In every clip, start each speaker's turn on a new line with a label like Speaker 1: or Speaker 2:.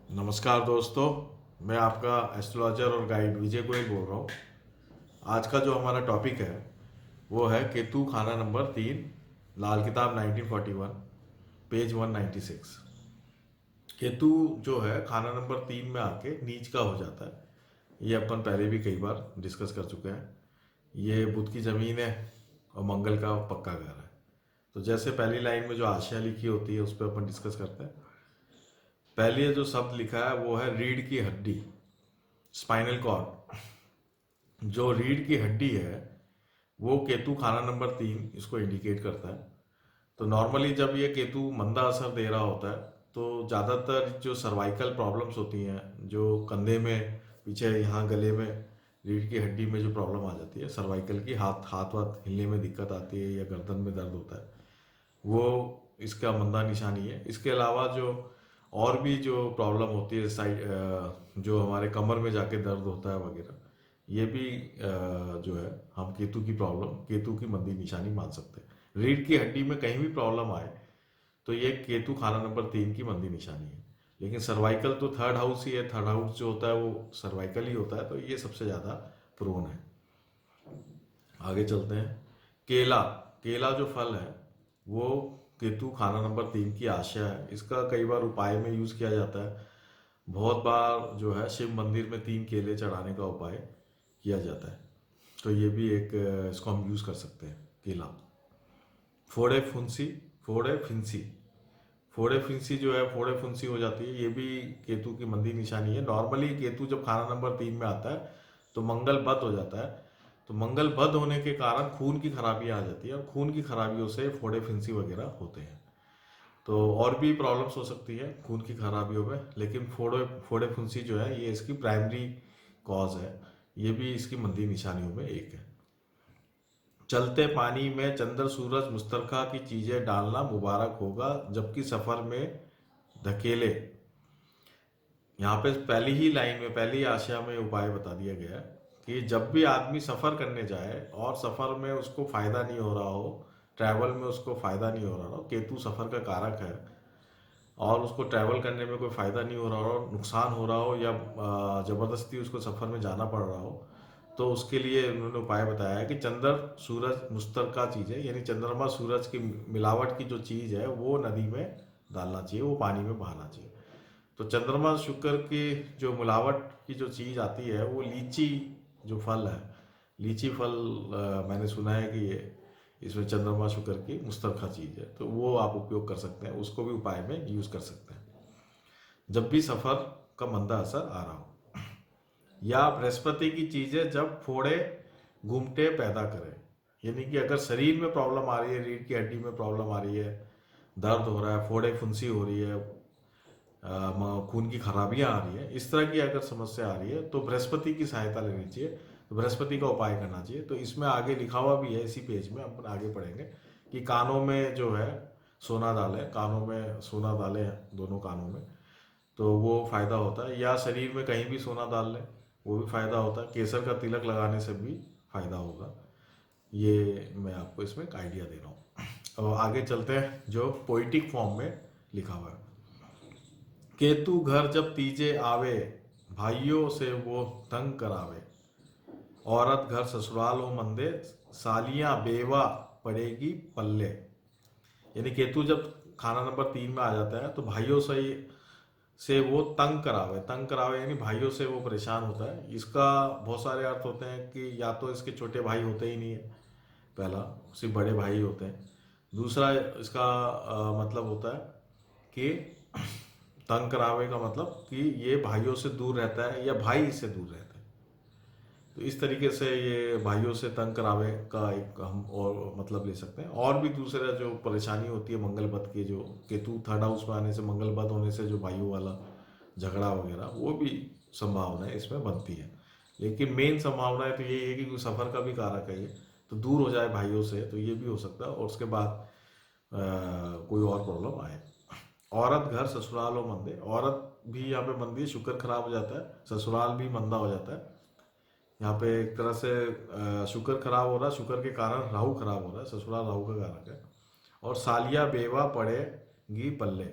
Speaker 1: नमस्कार दोस्तों, मैं आपका एस्ट्रोलॉजर और गाइड विजय गोयल बोल रहा हूँ। आज का जो हमारा टॉपिक है वो है केतु खाना नंबर 3, लाल किताब 1941, पेज 196। केतु जो है खाना नंबर 3 में आके नीच का हो जाता है। ये अपन पहले भी कई बार डिस्कस कर चुके हैं। ये बुध की ज़मीन है और मंगल का पक्का घर है। तो जैसे पहली लाइन में जो आशा लिखी होती है उस पर अपन डिस्कस करते हैं। पहले जो शब्द लिखा है वो है रीढ़ की हड्डी, स्पाइनल कॉर्ड। जो रीढ़ की हड्डी है वो केतु खाना नंबर 3 इसको इंडिकेट करता है। तो नॉर्मली जब ये केतु मंदा असर दे रहा होता है तो ज़्यादातर जो सर्वाइकल प्रॉब्लम्स होती हैं, जो कंधे में पीछे यहाँ गले में रीढ़ की हड्डी में जो प्रॉब्लम आ जाती है सर्वाइकल की, हाथ हाथ वाथ हिलने में दिक्कत आती है या गर्दन में दर्द होता है, वो इसका मंदा निशानी है। इसके अलावा जो और भी जो प्रॉब्लम होती है साइड, जो हमारे कमर में जाके दर्द होता है वगैरह, ये भी जो है हम केतु की प्रॉब्लम, केतु की मंदी निशानी मान सकते हैं। रीढ़ की हड्डी में कहीं भी प्रॉब्लम आए तो ये केतु खाना नंबर 3 की मंदी निशानी है। लेकिन सर्वाइकल तो थर्ड हाउस ही है, थर्ड हाउस जो होता है वो सर्वाइकल ही होता है, तो ये सबसे ज़्यादा प्रोन है। आगे चलते हैं। केला, केला जो फल है वो केतु खाना नंबर 3 की आशा है। इसका कई बार उपाय में यूज़ किया जाता है। बहुत बार जो है शिव मंदिर में 3 केले चढ़ाने का उपाय किया जाता है। तो ये भी एक इसको हम यूज़ कर सकते हैं। केला। फोड़े फुंसी, फोड़े फिंसी, फोड़े फिंसी जो है फोड़े फुंसी हो जाती है, ये भी केतु की मंदी निशानी है। नॉर्मली केतु जब खाना नंबर 3 में आता है तो मंगल बद हो जाता है। तो मंगल बद होने के कारण खून की खराबियाँ आ जाती है और खून की खराबियों से फोड़े फिंसी वगैरह होते हैं। तो और भी प्रॉब्लम्स हो सकती है खून की खराबियों में, लेकिन फोड़े फोड़े फुंसी जो है ये इसकी प्राइमरी कॉज है। ये भी इसकी मंदी निशानियों में एक है। चलते पानी में चंद्र सूरज मुस्तरखा की चीजें डालना मुबारक होगा, जबकि सफर में धकेले। यहाँ पे पहली ही लाइन में, पहली आशा में उपाय बता दिया गया है कि जब भी आदमी सफर करने जाए और सफर में उसको फायदा नहीं हो रहा हो, ट्रैवल में उसको फायदा नहीं हो रहा हो, केतु सफर का कारक है और उसको ट्रैवल करने में कोई फ़ायदा नहीं हो रहा हो, नुकसान हो रहा हो या ज़बरदस्ती उसको सफ़र में जाना पड़ रहा हो, तो उसके लिए उन्होंने उपाय बताया है कि चंद्र सूरज मुश्तरका चीज़ है, यानी चंद्रमा सूरज की मिलावट की जो चीज़ है वो नदी में डालना चाहिए, वो पानी में बहाना चाहिए। तो चंद्रमा शुक्र की जो मिलावट की जो चीज़ आती है वो लीची जो फल है, लीची फल मैंने सुना है कि ये इसमें चंद्रमा शुक्र की मुस्तरखा चीज़ है, तो वो आप उपयोग कर सकते हैं, उसको भी उपाय में यूज़ कर सकते हैं जब भी सफ़र का मंदा असर आ रहा हो। या बृहस्पति की चीज़ें जब फोड़े घूमटे पैदा करें, यानी कि अगर शरीर में प्रॉब्लम आ रही है, रीढ़ की हड्डी में प्रॉब्लम आ रही है, दर्द हो रहा है, फोड़े फुंसी हो रही है, खून की खराबियां आ रही है, इस तरह की अगर समस्या आ रही है तो बृहस्पति की सहायता लेनी चाहिए, तो बृहस्पति का उपाय करना चाहिए। तो इसमें आगे लिखा हुआ भी है, इसी पेज में अपन आगे पढ़ेंगे कि कानों में जो है सोना डालें, कानों में सोना डालें दोनों कानों में, तो वो फायदा होता है। या शरीर में कहीं भी सोना डाल लें, वो भी फायदा होता है। केसर का तिलक लगाने से भी फायदा होगा। ये मैं आपको इसमें एक आइडिया दे रहा हूँ। और आगे चलते हैं जो पोइटिक फॉर्म में लिखा हुआ है। केतु घर जब तीजे आवे, भाइयों से वो तंग करावे। औरत घर ससुराल हो मंदे, सालियां बेवा पड़ेगी पल्ले। यानी केतु जब खाना नंबर 3 में आ जाता है तो भाइयों से वो तंग करावे, तंग करावे यानी भाइयों से वो परेशान होता है। इसका बहुत सारे अर्थ होते हैं कि या तो इसके छोटे भाई होते ही नहीं है, पहला सिर्फ बड़े भाई होते हैं। दूसरा इसका मतलब होता है कि तंग करावे का मतलब कि ये भाइयों से दूर रहता है या भाई इससे दूर रहता है। तो इस तरीके से ये भाइयों से तंग करावे का एक हम और मतलब ले सकते हैं। और भी दूसरा जो परेशानी होती है मंगल बद के, जो केतु थर्ड हाउस में आने से, मंगल बद होने से जो भाइयों वाला झगड़ा वगैरह, वो भी संभावनाएं इसमें बनती है। लेकिन मेन संभावना है तो ये है कि कोई सफ़र का भी कारक है ये, तो दूर हो जाए भाइयों से, तो ये भी हो सकता है। और उसके बाद कोई और प्रॉब्लम आए। औरत घर ससुराल हो मंदे, औरत भी यहाँ पे मंदी है, शुक्र खराब हो जाता है, ससुराल भी मंदा हो जाता है। यहाँ पे एक तरह से शुक्र खराब हो रहा है, शुक्र के कारण राहु खराब हो रहा है, ससुराल राहु का कारक है। और सालिया बेवा पड़ेगी पल्ले,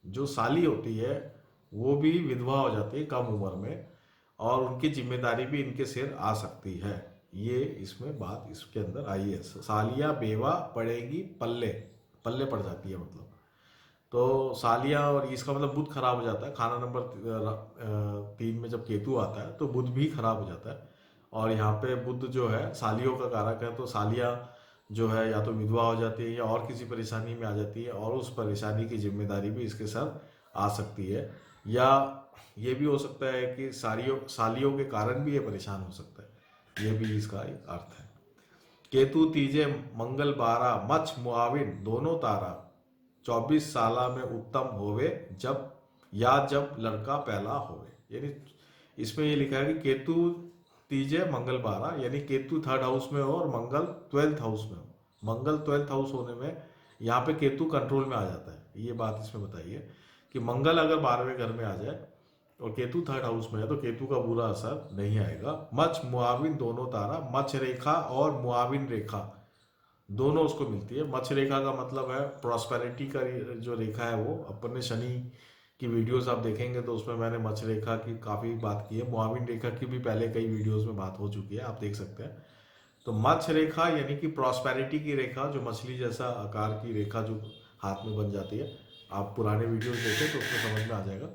Speaker 1: जो साली होती है वो भी विधवा हो जाती है कम उम्र में, और उनकी जिम्मेदारी भी इनके सिर आ सकती है। ये इसमें बात इसके अंदर आई है। सालिया बेवा पड़ेगी पल्ले, पल्ले पड़ जाती है मतलब। तो सालिया, और इसका मतलब बुध खराब हो जाता है। खाना नंबर 3 में जब केतु आता है तो बुध भी खराब हो जाता है। और यहाँ पे बुध जो है सालियों का कारक है, तो सालिया जो है या तो विधवा हो जाती है या और किसी परेशानी में आ जाती है, और उस परेशानी की जिम्मेदारी भी इसके साथ आ सकती है। या ये भी हो सकता है कि सालियों के कारण भी ये परेशान हो सकता है। ये भी इसका एक अर्थ है। केतु तीजे मंगल 12 मछ मुआविन दोनों तारा 24 साला में उत्तम होवे जब, या जब लड़का पहला होवे। यानी इसमें ये लिखा है कि केतु तीजे मंगल 12, यानी केतु 3rd हाउस में हो और मंगल 12th हाउस में हो। मंगल 12th हाउस होने में यहाँ पे केतु कंट्रोल में आ जाता है। ये बात इसमें बताई है कि मंगल अगर 12वें घर में आ जाए और केतु 3rd हाउस में है तो केतु का बुरा असर नहीं आएगा। मच मुआविन दोनों तारा, मच रेखा और मुआविन रेखा दोनों उसको मिलती है। मत्स्य रेखा का मतलब है प्रॉस्पेरिटी का जो रेखा है वो। अपने शनि की वीडियोस आप देखेंगे तो उसमें मैंने मत्स्य रेखा की काफ़ी बात की है। मुआविन रेखा की भी पहले कई वीडियोस में बात हो चुकी है, आप देख सकते हैं। तो मत्स्य रेखा यानी कि प्रॉस्पेरिटी की रेखा, जो मछली जैसा आकार की रेखा जो हाथ में बन जाती है। आप पुराने वीडियोस देखें तो उसमें समझ में आ जाएगा।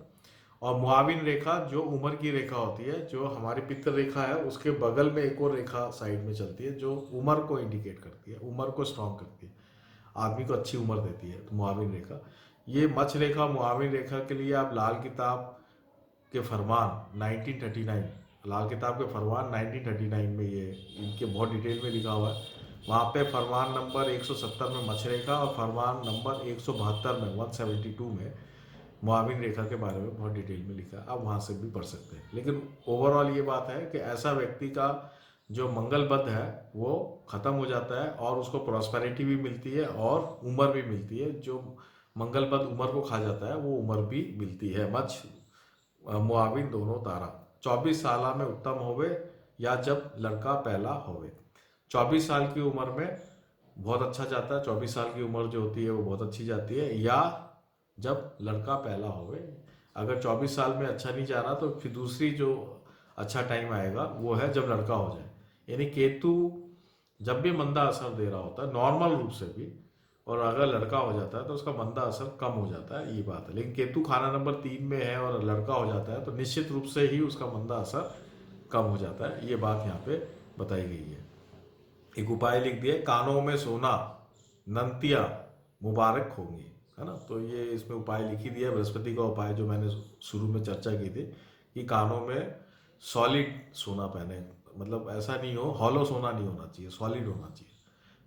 Speaker 1: और मुआविन रेखा जो उम्र की रेखा होती है, जो हमारी पितृ रेखा है उसके बगल में एक और रेखा साइड में चलती है जो उम्र को इंडिकेट करती है, उम्र को स्ट्रॉन्ग करती है, आदमी को अच्छी उम्र देती है। तो मुआविन रेखा, ये मछ रेखा मुआविन रेखा के लिए आप लाल किताब के फरमान 1939, लाल किताब के फरमान 1939 में ये इनके बहुत डिटेल में लिखा हुआ है। वहाँ पे फरमान नंबर 170 में मछ रेखा और फरमान नंबर 172 में 172 में मुआविन रेखा के बारे में बहुत डिटेल में लिखा है। आप वहाँ से भी पढ़ सकते हैं। लेकिन ओवरऑल ये बात है कि ऐसा व्यक्ति का जो मंगल बद्ध है वो ख़त्म हो जाता है और उसको प्रॉस्पेरिटी भी मिलती है और उम्र भी मिलती है। जो मंगल बद्ध उम्र को खा जाता है वो उम्र भी मिलती है। मच मुआविन दोनों तारा 24 साल में उत्तम होवे, या जब लड़का पहला होवे। 24 साल की उम्र में बहुत अच्छा जाता है। 24 साल की उम्र जो होती है वो बहुत अच्छी जाती है, या जब लड़का पहला होवे। अगर 24 साल में अच्छा नहीं जा रहा तो फिर दूसरी जो अच्छा टाइम आएगा वो है जब लड़का हो जाए। यानी केतु जब भी मंदा असर दे रहा होता है नॉर्मल रूप से भी, और अगर लड़का हो जाता है तो उसका मंदा असर कम हो जाता है, ये बात है। लेकिन केतु खाना नंबर 3 में है और लड़का हो जाता है तो निश्चित रूप से ही उसका मंदा असर कम हो जाता है। ये बात यहाँ पे बताई गई है। एक उपाय लिख दिया, कानों में सोना नंतिया मुबारक होंगी, है ना। तो ये इसमें उपाय लिखी दिया, बृहस्पति का उपाय जो मैंने शुरू में चर्चा की थी कि कानों में सॉलिड सोना पहने, मतलब ऐसा नहीं हो, हॉलो सोना नहीं होना चाहिए, सॉलिड होना चाहिए।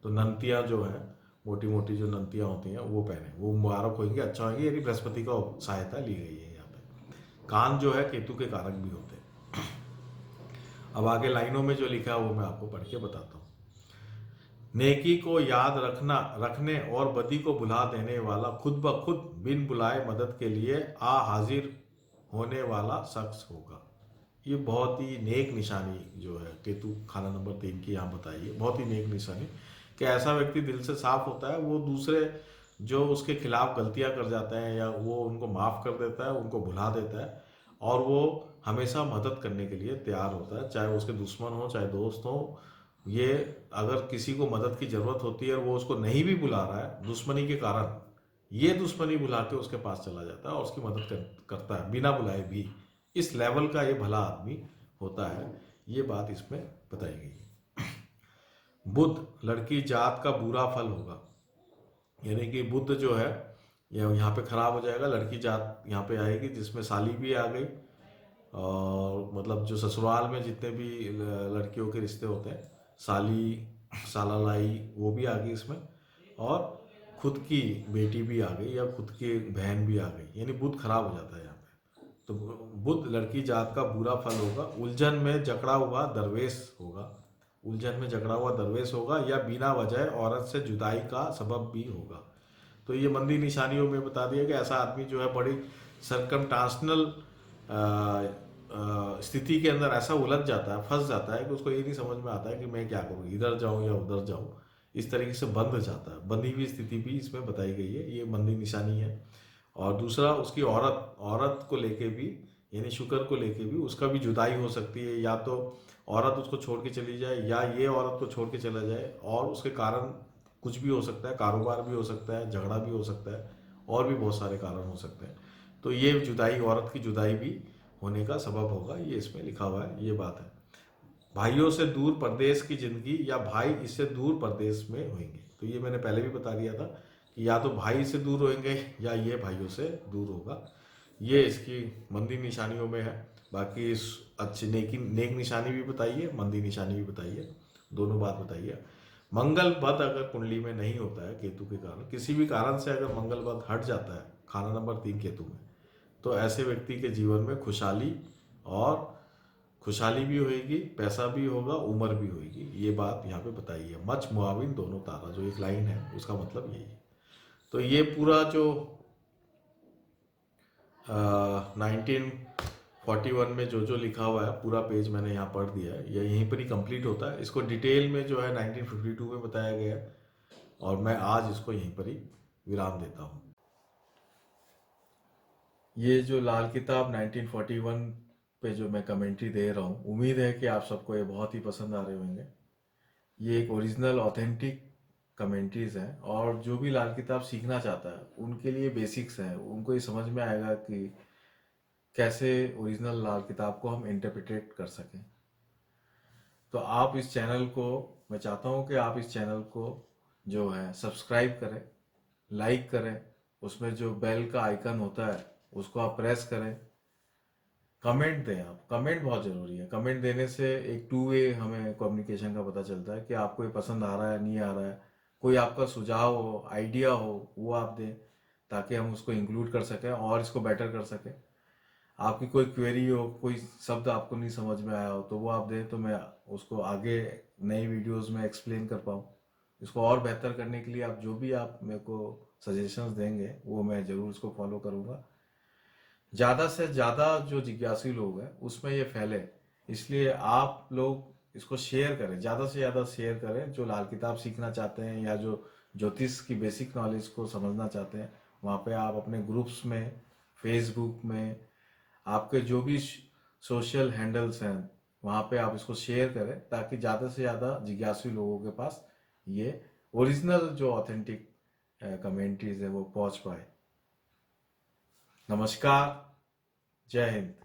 Speaker 1: तो नंतियाँ जो है, मोटी मोटी जो नंतियाँ होती हैं वो पहने, वो मुबारक होंगी, अच्छा होंगी। यानी बृहस्पति का सहायता ली गई है यहाँ पे। कान जो है केतु के कारक भी होते हैं। अब आगे लाइनों में जो लिखा है वो मैं आपको पढ़ के बताता हूँ। नेकी को याद रखने और बदी को भुला देने वाला खुद ब खुद बिन बुलाए मदद के लिए आ हाजिर होने वाला शख्स होगा। ये बहुत ही नेक निशानी जो है केतु खाना नंबर 3 की यहाँ बताई है, बहुत ही नेक निशानी कि ऐसा व्यक्ति दिल से साफ होता है, वो दूसरे जो उसके खिलाफ गलतियाँ कर जाते हैं या वो उनको माफ़ कर देता है, उनको भुला देता है, और वो हमेशा मदद करने के लिए तैयार होता है, चाहे उसके दुश्मन हो चाहे दोस्त हो। ये अगर किसी को मदद की ज़रूरत होती है और वो उसको नहीं भी बुला रहा है दुश्मनी के कारण, ये दुश्मनी बुला के उसके पास चला जाता है और उसकी मदद करता है बिना बुलाए भी। इस लेवल का ये भला आदमी होता है, ये बात इसमें बताई गई है। बुध लड़की जात का बुरा फल होगा, यानी कि बुध जो है ये यहाँ पे खराब हो जाएगा। लड़की जात यहाँ पे आएगी जिसमें साली भी आ गई, और मतलब जो ससुराल में जितने भी लड़कियों के रिश्ते होते हैं, साली साला लाई वो भी आ गई इसमें, और खुद की बेटी भी आ गई या खुद की बहन भी आ गई, यानी बुध खराब हो जाता है यहाँ पे। तो बुध लड़की जात का बुरा फल होगा। उलझन में जकड़ा हुआ दरवेश होगा, उलझन में जकड़ा हुआ दरवेश होगा, या बिना वजह औरत से जुदाई का सबब भी होगा। तो ये मंदी निशानियों में बता दिया कि ऐसा आदमी जो है बड़ी सरकमटांशनल स्थिति के अंदर ऐसा उलझ जाता है, फंस जाता है कि उसको ये नहीं समझ में आता है कि मैं क्या करूँ, इधर जाऊँ या उधर जाऊँ। इस तरीके से बंध जाता है, बंधी हुई स्थिति भी इसमें बताई गई है, ये मंदी निशानी है। और दूसरा उसकी औरत को लेके भी, यानी शुक्र को लेके भी उसका भी जुदाई हो सकती है, या तो औरत उसको छोड़ के चली जाए या ये औरत को छोड़ के चला जाए, और उसके कारण कुछ भी हो सकता है, कारोबार भी हो सकता है, झगड़ा भी हो सकता है, और भी बहुत सारे कारण हो सकते हैं। तो ये जुदाई, औरत की जुदाई भी होने का सबब होगा, ये इसमें लिखा हुआ है, ये बात है। भाइयों से दूर परदेश की जिंदगी, या भाई इससे दूर परदेश में होंगे। तो ये मैंने पहले भी बता दिया था कि या तो भाई से दूर होंगे या ये भाइयों से दूर होगा। ये इसकी मंदी निशानियों में है। बाकी इस अच्छी नेक निशानी भी बताइए, मंदी निशानी भी बताइए, दोनों बात बताइए। मंगल बद अगर कुंडली में नहीं होता है केतु के कारण, किसी भी कारण से अगर मंगल बद हट जाता है खाना नंबर 3 केतु में, तो ऐसे व्यक्ति के जीवन में खुशहाली भी होगी, पैसा भी होगा, उम्र भी होगी। ये बात यहाँ पे बताई है। मच मुआविन दोनों तारा, जो एक लाइन है उसका मतलब यही है। तो ये पूरा जो 1941 में जो लिखा हुआ है, पूरा पेज मैंने यहाँ पढ़ दिया है, ये यहीं पर ही कंप्लीट होता है। इसको डिटेल में जो है 1952 में बताया गया है, और मैं आज इसको यहीं पर ही विराम देता हूँ। ये जो लाल किताब 1941 पे जो मैं कमेंट्री दे रहा हूँ, उम्मीद है कि आप सबको ये बहुत ही पसंद आ रहे होंगे। ये एक ओरिजिनल ऑथेंटिक कमेंट्रीज हैं, और जो भी लाल किताब सीखना चाहता है उनके लिए बेसिक्स हैं, उनको ये समझ में आएगा कि कैसे ओरिजिनल लाल किताब को हम इंटरप्रिटेट कर सकें। तो आप इस चैनल को, मैं चाहता हूँ कि आप इस चैनल को जो है सब्सक्राइब करें, लाइक करें, उसमें जो बेल का आइकन होता है उसको आप प्रेस करें, कमेंट दें। आप कमेंट बहुत ज़रूरी है। कमेंट देने से एक टू वे हमें कम्युनिकेशन का पता चलता है कि आपको ये पसंद आ रहा है, नहीं आ रहा है। कोई आपका सुझाव हो, आइडिया हो, वो आप दें, ताकि हम उसको इंक्लूड कर सकें और इसको बेटर कर सकें। आपकी कोई क्वेरी हो, कोई शब्द आपको नहीं समझ में आया हो, तो वो आप दें, तो मैं उसको आगे नई वीडियोस में एक्सप्लेन कर पाऊँ। इसको और बेहतर करने के लिए आप जो भी आप मेरे को सजेशंस देंगे, वो मैं ज़रूर उसको फॉलो करूँगा। ज़्यादा से ज़्यादा जो जिज्ञासु लोग हैं उसमें ये फैले, इसलिए आप लोग इसको शेयर करें, ज़्यादा से ज़्यादा शेयर करें। जो लाल किताब सीखना चाहते हैं या जो ज्योतिष की बेसिक नॉलेज को समझना चाहते हैं, वहाँ पे आप अपने ग्रुप्स में, फेसबुक में, आपके जो भी सोशल हैंडल्स हैं, वहाँ पे आप इसको शेयर करें, ताकि ज़्यादा से ज़्यादा जिज्ञासु लोगों के पास ये ओरिजिनल जो ऑथेंटिक कमेंट्रीज है वो पहुँच पाए। नमस्कार, जय हिंद।